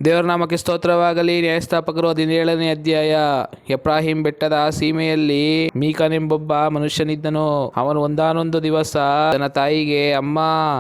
ದೇವರ ನಾಮಕ್ಕೆ ಸ್ತೋತ್ರವಾಗಲಿ. ನ್ಯಾಯಸ್ಥಾಪಕರು 17ನೇ ಅಧ್ಯಾಯ. ಎಫ್ರಾಹಿಂ ಬೆಟ್ಟದ ಸೀಮೆಯಲ್ಲಿ ಮೀಕನೆಂಬೊಬ್ಬ ಮನುಷ್ಯನಿದ್ದನು. ಅವನು ಒಂದಾನೊಂದು ದಿವಸ ತನ್ನ ತಾಯಿಗೆ, ಅಮ್ಮ,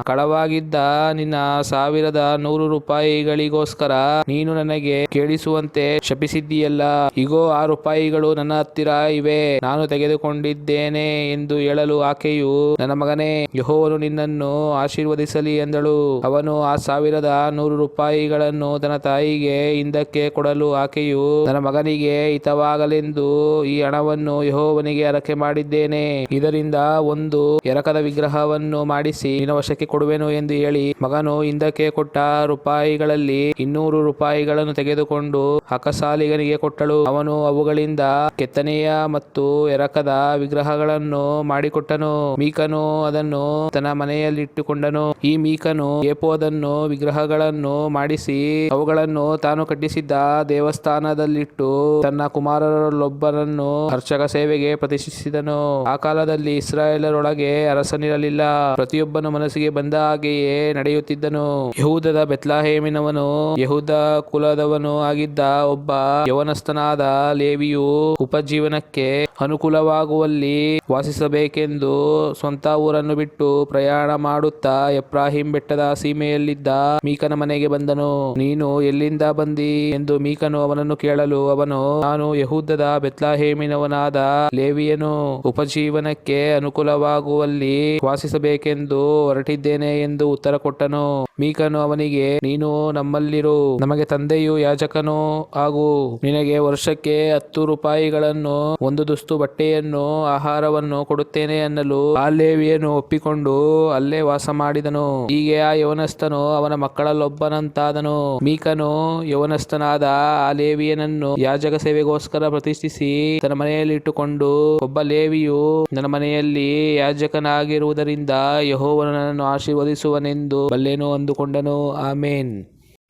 ಕಳವಾಗಿದ್ದ ನಿನ್ನ 1100 ರೂಪಾಯಿಗಳಿಗೋಸ್ಕರ ನೀನು ನನಗೆ ಕೇಳಿಸುವಂತೆ ಶಪಿಸಿದ್ದೀಯಲ್ಲ, ಇಗೋ ಆ ರೂಪಾಯಿಗಳು ನನ್ನ ಹತ್ತಿರ ಇವೆ, ನಾನು ತೆಗೆದುಕೊಂಡಿದ್ದೇನೆ ಎಂದು ಹೇಳಲು ಆಕೆಯು, ನನ್ನ ಮಗನೇ, ಯೆಹೋವನು ನಿನ್ನನ್ನು ಆಶೀರ್ವದಿಸಲಿ ಎಂದಳು. ಅವನು ಆ 1100 ರೂಪಾಯಿಗಳನ್ನು ತನ್ನ ತಾಯಿಗೆ ಹಿಂದಕ್ಕೆ ಕೊಡಲು ಆಕೆಯು, ನನ್ನ ಮಗನಿಗೆ ಹಿತವಾಗಲೆಂದು ಈ ಹಣವನ್ನು ಯೆಹೋವನಿಗೆ ಹರಕೆ ಮಾಡಿದ್ದೇನೆ, ಇದರಿಂದ ಒಂದು ಎರಕದ ವಿಗ್ರಹವನ್ನು ಮಾಡಿಸಿ ನಿನ್ನ ವಶಕ್ಕೆ ಕೊಡುವೆನು ಎಂದು ಹೇಳಿ, ಮಗನು ಹಿಂದಕ್ಕೆ ಕೊಟ್ಟ ರೂಪಾಯಿಗಳಲ್ಲಿ 200 ರೂಪಾಯಿಗಳನ್ನು ತೆಗೆದುಕೊಂಡು ಅಕಸಾಲಿಗನಿಗೆ ಕೊಟ್ಟಳು. ಅವನು ಅವುಗಳಿಂದ ಕೆತ್ತನೆಯ ಮತ್ತು ಎರಕದ ವಿಗ್ರಹಗಳನ್ನು ಮಾಡಿಕೊಟ್ಟನು. ಮೀಕನು ಅದನ್ನು ತನ್ನ ಮನೆಯಲ್ಲಿಟ್ಟುಕೊಂಡನು. ಈ ಮೀಕನು ಏಫೋದನ್ನು ವಿಗ್ರಹಗಳನ್ನು ಮಾಡಿಸಿ ಅವುಗಳನ್ನು ತಾನು ಕಟ್ಟಿಸಿದ್ದ ದೇವಸ್ಥಾನದಲ್ಲಿಟ್ಟು ತನ್ನ ಕುಮಾರರಲ್ಲೊಬ್ಬನನ್ನು ಅರ್ಚಕ ಸೇವೆಗೆ ಪ್ರತಿಷ್ಠಿಸಿದನು. ಆ ಕಾಲದಲ್ಲಿ ಇಸ್ರಾಯೇಲರೊಳಗೆ ಅರಸನಿರಲಿಲ್ಲ, ಪ್ರತಿಯೊಬ್ಬನ ಮನಸ್ಸಿಗೆ ಬಂದ ಹಾಗೆಯೇ ನಡೆಯುತ್ತಿದ್ದನು. ಯೆಹೂದದ ಬೆತ್ಲೆಹೇಮಿನವನು, ಯೆಹೂದ ಕುಲದವನು ಆಗಿದ್ದ ಒಬ್ಬ ಯೌವನಸ್ಥನಾದ ಲೇವಿಯು ಉಪಜೀವನಕ್ಕೆ ಅನುಕೂಲವಾಗುವಲ್ಲಿ ವಾಸಿಸಬೇಕೆಂದು ಸ್ವಂತ ಊರನ್ನು ಬಿಟ್ಟು ಪ್ರಯಾಣ ಮಾಡುತ್ತಾ ಎಫ್ರಾಹಿಂ ಬೆಟ್ಟದ ಸೀಮೆಯಲ್ಲಿದ್ದ ಮೀಕನ ಮನೆಗೆ ಬಂದನು. ನೀನು ಎಲ್ಲಿಂದ ಬಂದಿ ಎಂದು ಮೀಕನು ಅವನನ್ನು ಕೇಳಲು, ಅವನು, ನಾನು ಯೆಹೂದದ ಬೆತ್ಲೆಹೇಮಿನವನಾದ ಲೇವಿಯನು, ಉಪಜೀವನಕ್ಕೆ ಅನುಕೂಲವಾಗುವಲ್ಲಿ ವಾಸಿಸಬೇಕೆಂದು ಹೊರಟಿದ್ದೇನೆ ಎಂದು ಉತ್ತರ ಕೊಟ್ಟನು. ಮೀಕನು ಅವನಿಗೆ, ನೀನು ನಮ್ಮಲ್ಲಿರು, ನಮಗೆ ತಂದೆಯು ಯಾಜಕನು ಆಗು, ನಿನಗೆ ವರ್ಷಕ್ಕೆ 10 ರೂಪಾಯಿಗಳನ್ನು, ಒಂದು ದುಸ್ತು ಬಟ್ಟೆಯನ್ನು, ಆಹಾರವನ್ನು ಕೊಡುತ್ತೇನೆ ಅನ್ನಲು ಆ ಲೇವಿಯನು ಒಪ್ಪಿಕೊಂಡು ಅಲ್ಲೇ ವಾಸ ಮಾಡಿದನು. ಹೀಗೆ ಆ ಯೌವನಸ್ಥನು ಅವನ ಮಕ್ಕಳಲ್ಲೊಬ್ಬನಂತಾದನು. ಮೀಕನು ಯೌವನಸ್ಥನಾದ ಆ ಲೇವಿಯನನ್ನು ಯಾಜಕ ಸೇವೆಗೋಸ್ಕರ ಪ್ರತಿಷ್ಠಿಸಿ ತನ್ನ ಮನೆಯಲ್ಲಿ ಇಟ್ಟುಕೊಂಡು, ಒಬ್ಬ ಲೇವಿಯು ನನ್ನ ಮನೆಯಲ್ಲಿ ಯಾಜಕನಾಗಿರುವುದರಿಂದ ಯೆಹೋವನು ನನ್ನನ್ನು ಆಶೀರ್ವದಿಸುವನೆಂದು ಬಲ್ಲೆನು ಅಂದುಕೊಂಡನು. ಆಮೇನ್.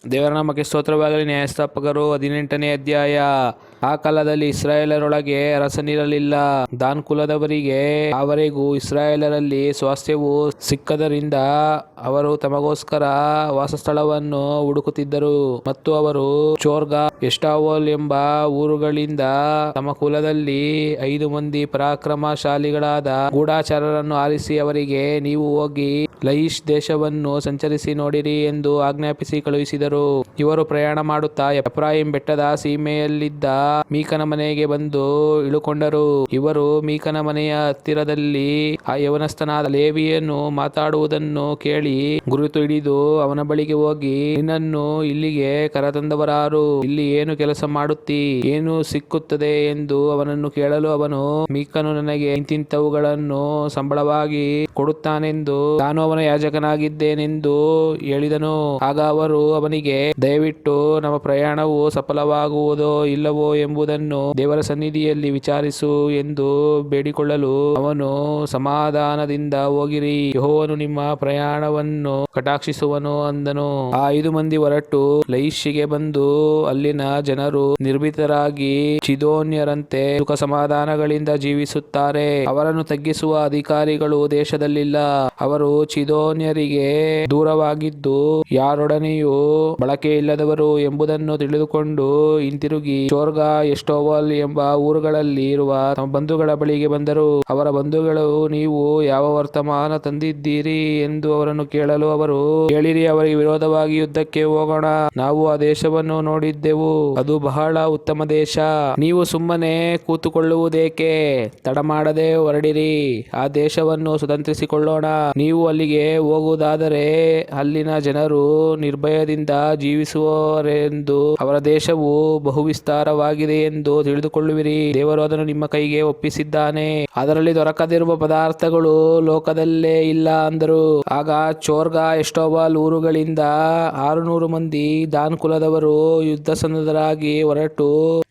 ದೇವರ ನಾಮಕ್ಕೆ ಸ್ತೋತ್ರವಾಗಲಿ. ನ್ಯಾಯಸ್ಥಾಪಕರು 18ನೇ ಅಧ್ಯಾಯ. ಆ ಕಾಲದಲ್ಲಿ ಇಸ್ರಾಯೇಲರೊಳಗೆ ಅರಸನಿರಲಿಲ್ಲ. ದಾನ್ ಕುಲದವರಿಗೆ ಆವರೆಗೂ ಇಸ್ರಾಯೇಲರಲ್ಲಿ ಸ್ವಾಸ್ಥ್ಯವು ಸಿಕ್ಕದರಿಂದ ಅವರು ತಮಗೋಸ್ಕರ ವಾಸಸ್ಥಳವನ್ನು ಹುಡುಕುತ್ತಿದ್ದರು. ಮತ್ತು ಅವರು ಚೋರ್ಗಾ, ಎಷ್ಟಾವೋಲ್ ಎಂಬ ಊರುಗಳಿಂದ ತಮ್ಮ ಕುಲದಲ್ಲಿ 5 ಮಂದಿ ಪರಾಕ್ರಮಶಾಲಿಗಳಾದ ಗೂಢಚಾರರನ್ನು ಆರಿಸಿ ಅವರಿಗೆ, ನೀವು ಹೋಗಿ ಲಯಿಷ್ ದೇಶವನ್ನು ಸಂಚರಿಸಿ ನೋಡಿರಿ ಎಂದು ಆಜ್ಞಾಪಿಸಿ ಕಳುಹಿಸಿದರು. ಇವರು ಪ್ರಯಾಣ ಮಾಡುತ್ತಾ ಎಫ್ರಾಯಿಂ ಬೆಟ್ಟದ ಸೀಮೆಯಲ್ಲಿದ್ದ ಮೀಕನ ಮನೆಗೆ ಬಂದು ಇಳುಕೊಂಡರು. ಇವರು ಮೀಕನ ಮನೆಯ ಹತ್ತಿರದಲ್ಲಿ ಆ ಯೌವನಸ್ಥನಾದ ಲೇವಿಯನು ಮಾತಾಡುವುದನ್ನು ಕೇಳಿ ಗುರುತು ಹಿಡಿದು ಅವನ ಬಳಿಗೆ ಹೋಗಿ, ನಿನ್ನನ್ನು ಇಲ್ಲಿಗೆ ಕರೆತಂದವರಾರು? ಇಲ್ಲಿ ಏನು ಕೆಲಸ ಮಾಡುತ್ತೀ? ಏನು ಸಿಕ್ಕುತ್ತದೆ ಎಂದು ಅವನನ್ನು ಕೇಳಲು ಅವನು, ಮೀಕನು ನನಗೆ ಇಂತಿಂತವುಗಳನ್ನು ಸಂಬಳವಾಗಿ ಕೊಡುತ್ತಾನೆಂದು ನಾನು ಅವನ ಯಾಜಕನಾಗಿದ್ದೇನೆಂದು ಹೇಳಿದನು. ಆಗ ಅವರು ಅವನಿಗೆ, ದಯವಿಟ್ಟು ನಮ್ಮ ಪ್ರಯಾಣವು ಸಫಲವಾಗುವುದೋ ಇಲ್ಲವೋ ಎಂಬುದನ್ನು ದೇವರ ಸನ್ನಿಧಿಯಲ್ಲಿ ವಿಚಾರಿಸು ಎಂದು ಬೇಡಿಕೊಳ್ಳಲು ಅವನು, ಸಮಾಧಾನದಿಂದ ಹೋಗಿರಿ, ಯೆಹೋವನು ನಿಮ್ಮ ಪ್ರಯಾಣವನ್ನು ಕಟಾಕ್ಷಿಸುವನು ಅಂದನು. ಆ 5 ಮಂದಿ ಹೊರಟು ಲಯಿಷಿಗೆ ಬಂದು ಅಲ್ಲಿನ ಜನರು ನಿರ್ಭೀತರಾಗಿ ಚಿದೋನ್ಯರಂತೆ ಸುಖ ಸಮಾಧಾನಗಳಿಂದ ಜೀವಿಸುತ್ತಾರೆ. ಅವರನ್ನು ತಗ್ಗಿಸುವ ಅಧಿಕಾರಿಗಳು ದೇಶದಲ್ಲಿಲ್ಲ. ಅವರು ಚಿದೋನ್ಯರಿಗೆ ದೂರವಾಗಿದ್ದು ಯಾರೊಡನೆಯೂ ಬಳಕೆ ಇಲ್ಲದವರು ಎಂಬುದನ್ನು ತಿಳಿದುಕೊಂಡು ಹಿಂತಿರುಗಿ ಚೋರ್ಗಾ, ಎಷ್ಟೋವಲ್ ಎಂಬ ಊರುಗಳಲ್ಲಿ ಇರುವ ತಮ್ಮ ಬಂಧುಗಳ ಬಳಿಗೆ ಬಂದರು. ಅವರ ಬಂಧುಗಳು, ನೀವು ಯಾವ ವರ್ತಮಾನ ತಂದಿದ್ದೀರಿ ಎಂದು ಅವರನ್ನು ಕೇಳಲು ಅವರು, ಹೇಳಿರಿ, ಅವರಿಗೆ ವಿರೋಧವಾಗಿ ಯುದ್ಧಕ್ಕೆ ಹೋಗೋಣ. ನಾವು ಆ ದೇಶವನ್ನು ನೋಡಿದ್ದೆವು, ಅದು ಬಹಳ ಉತ್ತಮ ದೇಶ. ನೀವು ಸುಮ್ಮನೆ ಕೂತುಕೊಳ್ಳುವುದೇಕೆ? ತಡ ಮಾಡದೆ ಹೊರಡಿರಿ, ಆ ದೇಶವನ್ನು ಸ್ವತಂತ್ರಿಸಿಕೊಳ್ಳೋಣ. ನೀವು ಅಲ್ಲಿಗೆ ಹೋಗುವುದಾದರೆ ಅಲ್ಲಿನ ಜನರು ನಿರ್ಭಯದಿಂದ ಜೀವಿಸುವರೆಂದು ಅವರ ದೇಶವು ಬಹುವಿಸ್ತಾರವಾಗಿದೆ ಎಂದು ತಿಳಿದುಕೊಳ್ಳುವಿರಿ. ದೇವರು ಅದನ್ನು ನಿಮ್ಮ ಕೈಗೆ ಒಪ್ಪಿಸಿದ್ದಾನೆ, ಅದರಲ್ಲಿ ದೊರಕದಿರುವ ಪದಾರ್ಥಗಳು ಲೋಕದಲ್ಲೇ ಇಲ್ಲ ಅಂದರು. ಆಗ ಚೋರ್ಗಾ, ಎಷ್ಟೋವಲ್ ಊರುಗಳಿಂದ 600 ಮಂದಿ ದಾನ್ ಕುಲದವರು ಯುದ್ಧಸನ್ನದ್ಧರಾಗಿ ಹೊರಟು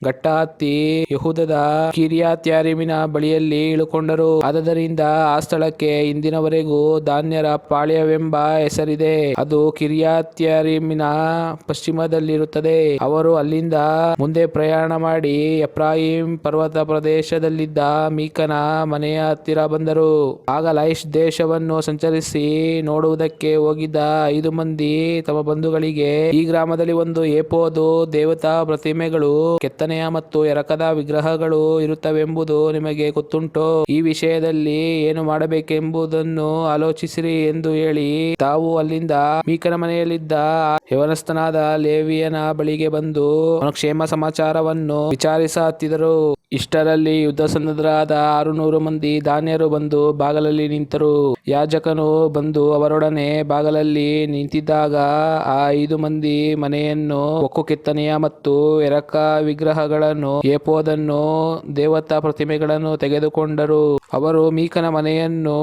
ಘಟ್ಟ ಹತ್ತಿ ಯೆಹೂದದ ಕಿರ್ಯತ್ಯಾರೀಮಿನ ಬಳಿಯಲ್ಲಿ ಇಳುಕೊಂಡರು. ಆದ್ದರಿಂದ ಆ ಸ್ಥಳಕ್ಕೆ ಇಂದಿನವರೆಗೂ ಧಾನ್ಯರ ಪಾಳ್ಯವೆಂಬ ಹೆಸರಿದೆ. ಅದು ಕಿರ್ಯತ್ಯಾರೀಮಿನ ಪಶ್ಚಿಮದಲ್ಲಿರುತ್ತದೆ. ಅವರು ಅಲ್ಲಿಂದ ಮುಂದೆ ಪ್ರಯಾಣ ಪ್ರಯಾಣ ಮಾಡಿ ಎಫ್ರಾಯಿಂ ಪರ್ವತ ಪ್ರದೇಶದಲ್ಲಿದ್ದ ಮೀಕನ ಮನೆಯ ಹತ್ತಿರ ಬಂದರು. ಆಗ ಲೈಷ್ ದೇಶವನ್ನು ಸಂಚರಿಸಿ ನೋಡುವುದಕ್ಕೆ ಹೋಗಿದ್ದ 5 ಮಂದಿ ತಮ್ಮ ಬಂಧುಗಳಿಗೆ, ಈ ಗ್ರಾಮದಲ್ಲಿ ಒಂದು ಏಫೋದು, ದೇವತಾ ಪ್ರತಿಮೆಗಳು, ಕೆತ್ತನೆಯ ಮತ್ತು ಎರಕದ ವಿಗ್ರಹಗಳು ಇರುತ್ತವೆಂಬುದು ನಿಮಗೆ ಗೊತ್ತುಂಟೋ? ಈ ವಿಷಯದಲ್ಲಿ ಏನು ಮಾಡಬೇಕೆಂಬುದನ್ನು ಆಲೋಚಿಸಿರಿ ಎಂದು ಹೇಳಿ ತಾವು ಅಲ್ಲಿಂದ ಮೀಕನ ಮನೆಯಲ್ಲಿದ್ದ ಯವನಸ್ಥನಾದ ಲೇವಿಯನ ಬಳಿಗೆ ಬಂದು ಅವನ ಕ್ಷೇಮ ಸಮಾಚಾರವನ್ನು ವಿಚಾರಿಸ ಹತ್ತಿದರು. ಇಷ್ಟರಲ್ಲಿ ಯುದ್ಧ ಸನ್ನದ್ಧರಾದ 600 ಮಂದಿ ದಾನ್ಯರು ಬಂದು ಬಾಗಲಲ್ಲಿ ನಿಂತರು. ಯಾಜಕನು ಬಂದು ಅವರೊಡನೆ ಬಾಗಲಲ್ಲಿ ನಿಂತಿದ್ದಾಗ ಆ 5 ಮಂದಿ ಮನೆಯನ್ನು, ಒಕ್ಕು ಕೆತ್ತನೆಯ ಮತ್ತು ಎರಕ ವಿಗ್ರಹಗಳನ್ನು, ಏಫೋದನ್ನು, ದೇವತಾ ಪ್ರತಿಮೆಗಳನ್ನು ತೆಗೆದುಕೊಂಡರು. ಅವರು ಮೀಕನ ಮನೆಯನ್ನು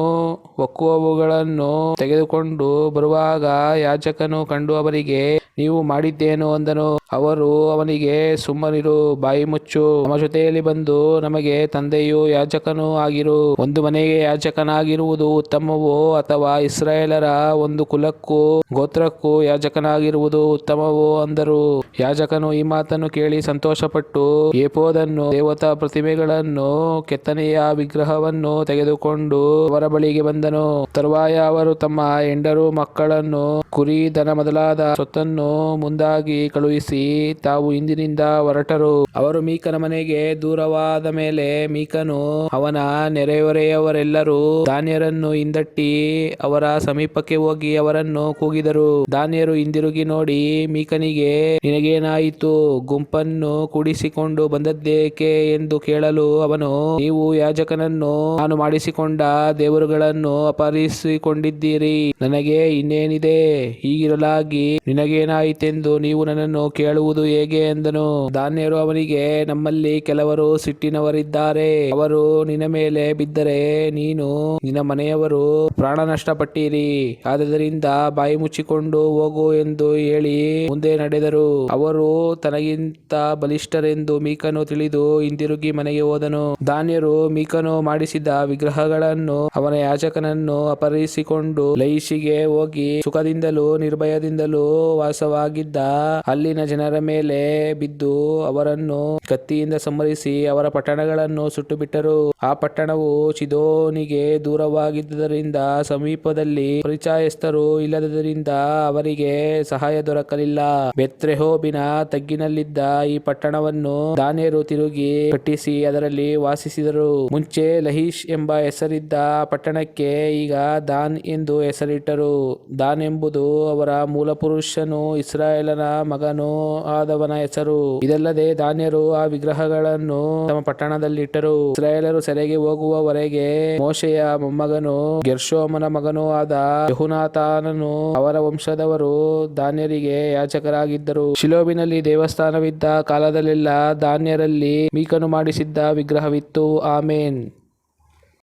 ಒಕ್ಕುವವುಗಳನ್ನು ತೆಗೆದುಕೊಂಡು ಬರುವಾಗ ಯಾಜಕನು ಕಂಡು ಅವರಿಗೆ, ನೀವು ಮಾಡಿದ್ದೇನು ಅಂದನು. ಅವರು ಅವನಿಗೆ, ಸುಮ್ಮನಿರು, ಬಾಯಿ ಮುಚ್ಚು, ನಮ್ಮ ಜೊತೆಯಲ್ಲಿ ಬಂದು ನಮಗೆ ತಂದೆಯೂ ಯಾಜಕನೂ ಆಗಿರು. ಒಂದು ಮನೆಗೆ ಯಾಜಕನಾಗಿರುವುದು ಉತ್ತಮವೋ, ಅಥವಾ ಇಸ್ರಾಯೇಲರ ಒಂದು ಕುಲಕ್ಕೂ ಗೋತ್ರಕ್ಕೂ ಯಾಜಕನಾಗಿರುವುದು ಉತ್ತಮವೋ ಅಂದರು. ಯಾಜಕನು ಈ ಮಾತನ್ನು ಕೇಳಿ ಸಂತೋಷಪಟ್ಟು ಏಫೋದನ್ನು, ದೇವತಾ ಪ್ರತಿಮೆಗಳನ್ನು, ಕೆತ್ತನೆಯ ವಿಗ್ರಹವನ್ನು ತೆಗೆದುಕೊಂಡು ಅವರ ಬಳಿಗೆ ಬಂದನು. ತರುವಾಯ ಅವರು ತಮ್ಮ ಹೆಂಡರು, ಮಕ್ಕಳನ್ನು, ಕುರಿ, ದನ ಮೊದಲಾದ ಸೊತ್ತನ್ನು ಮುಂದಾಗಿ ಕಳುಹಿಸಿ ತಾವು ಇಂದಿನಿಂದ ಹೊರಟರು. ಅವರು ಮೀಕನ ಮನೆಗೆ ದೂರವಾದ ಮೇಲೆ ಮೀಕನು ಅವನ ನೆರೆಹೊರೆಯವರೆಲ್ಲರೂ ದಾನ್ಯರನ್ನು ಹಿಂದಟ್ಟಿ ಅವರ ಸಮೀಪಕ್ಕೆ ಹೋಗಿ ಅವರನ್ನು ಕೂಗಿದರು. ದಾನ್ಯರು ಹಿಂದಿರುಗಿ ನೋಡಿ ಮೀಕನಿಗೆ, ನಿನಗೇನಾಯಿತು? ಗುಂಪನ್ನು ಕೂಡಿಸಿಕೊಂಡು ಬಂದದ್ದೇಕೆ ಎಂದು ಕೇಳಲು ಅವನು, ನೀವು ಯಾಜಕನನ್ನು ನಾನು ಮಾಡಿಸಿಕೊಂಡ ದೇವರುಗಳನ್ನು ಅಪಹರಿಸಿಕೊಂಡಿದ್ದೀರಿ. ನನಗೆ ಇನ್ನೇನಿದೆ? ಹೀಗಿರಲಾಗಿ ನಿನಗೇನಾಯಿತೆಂದು ನೀವು ನನ್ನನ್ನು ಕೇಳುವುದು ಹೇಗೆ ಎಂದನು. ದಾನ್ಯರು ಅವನಿಗೆ, ನಮ್ಮಲ್ಲಿ ಕೆಲವರು ಸಿಟ್ಟಿನವರಿದ್ದಾರೆ. ಅವರು ನಿನ್ನ ಮೇಲೆ ಬಿದ್ದರೆ ನೀನು ನಿನ್ನ ಮನೆಯವರು ಪ್ರಾಣ ನಷ್ಟಪಟ್ಟಿರಿ. ಆದ್ದರಿಂದ ಬಾಯಿ ಮುಚ್ಚಿಕೊಂಡು ಹೋಗು ಎಂದು ಹೇಳಿ ಮುಂದೆ ನಡೆದರು. ಅವರು ತನಗಿಂತ ಬಲಿಷ್ಠರೆಂದು ಮೀಕನು ತಿಳಿದು ಹಿಂದಿರುಗಿ ಮನೆಗೆ ಹೋದನು. ದಾನ್ಯರು ಮೀಕನು ಮಾಡಿಸಿದ ವಿಗ್ರಹಗಳನ್ನು, ಅವನ ಯಾಜಕನನ್ನು ಅಪಹರಿಸಿಕೊಂಡು ಲೈಷಿಗೆ ಹೋಗಿ ಸುಖದಿಂದಲೂ ನಿರ್ಭಯದಿಂದಲೂ ವಾಸವಾಗಿದ್ದ ಅಲ್ಲಿನ ಜನರ ಮೇಲೆ ಬಿದ್ದು ಅವರನ್ನು ಕತ್ತಿಯಿಂದ ಸಂಹರಿಸಿ ಅವರ ಪಟ್ಟಣಗಳನ್ನು ಸುಟ್ಟು ಬಿಟ್ಟರು. ಆ ಪಟ್ಟಣವು ಚಿದೋನಿಗೆ ದೂರವಾಗಿದ್ದರಿಂದ ಸಮೀಪದಲ್ಲಿ ಪರಿಚಯಸ್ಥರು ಇಲ್ಲದರಿಂದ ಅವರಿಗೆ ಸಹಾಯ ದೊರಕಲಿಲ್ಲ. ಬೆತ್ರೆಹೋಬಿನ ತಗ್ಗಿನಲ್ಲಿದ್ದ ಈ ಪಟ್ಟಣವನ್ನು ದಾನ್ಯರು ತಿರುಗಿ ಕಟ್ಟಿಸಿ ಅದರಲ್ಲಿ ವಾಸಿಸಿದರು. ಮುಂಚೆ ಲಹೀಶ್ ಎಂಬ ಹೆಸರಿದ್ದ ಪಟ್ಟಣಕ್ಕೆ ಈಗ ದಾನ್ ಎಂದು ಹೆಸರಿಟ್ಟರು. ದಾನ್ ಎಂಬುದು ಅವರ ಮೂಲಪುರುಷನೂ ಇಸ್ರಾಯೇಲನ ಮಗನೂ ಆದವನ ಹೆಸರು. ಇದಲ್ಲದೆ ದಾನ್ಯರು ಆ ವಿಗ್ರಹಗಳನ್ನು ತಮ್ಮ ಪಟ್ಟಣದಲ್ಲಿಟ್ಟರು. ಇಸ್ರಾಯೇಲರು ಸೆರೆಗೆ ಹೋಗುವವರೆಗೆ ಮೋಶೆಯ ಮೊಮ್ಮಗನೂ ಗೆರ್ಷೋಮನ ಮಗನೂ ಆದ ಯೆಹೋನಾಥಾನನು ಅವರ ವಂಶದವರು ದಾನ್ಯರಿಗೆ ಯಾಜಕರಾಗಿದ್ದರು. ಶಿಲೋವಿನಲ್ಲಿ ದೇವಸ್ಥಾನವಿದ್ದ ಕಾಲದಲ್ಲೆಲ್ಲ ದಾನ್ಯರಲ್ಲಿ ಮೀಕನು ಮಾಡಿಸಿದ್ದ ವಿಗ್ರಹವಿತ್ತು. ಆಮೇನ್.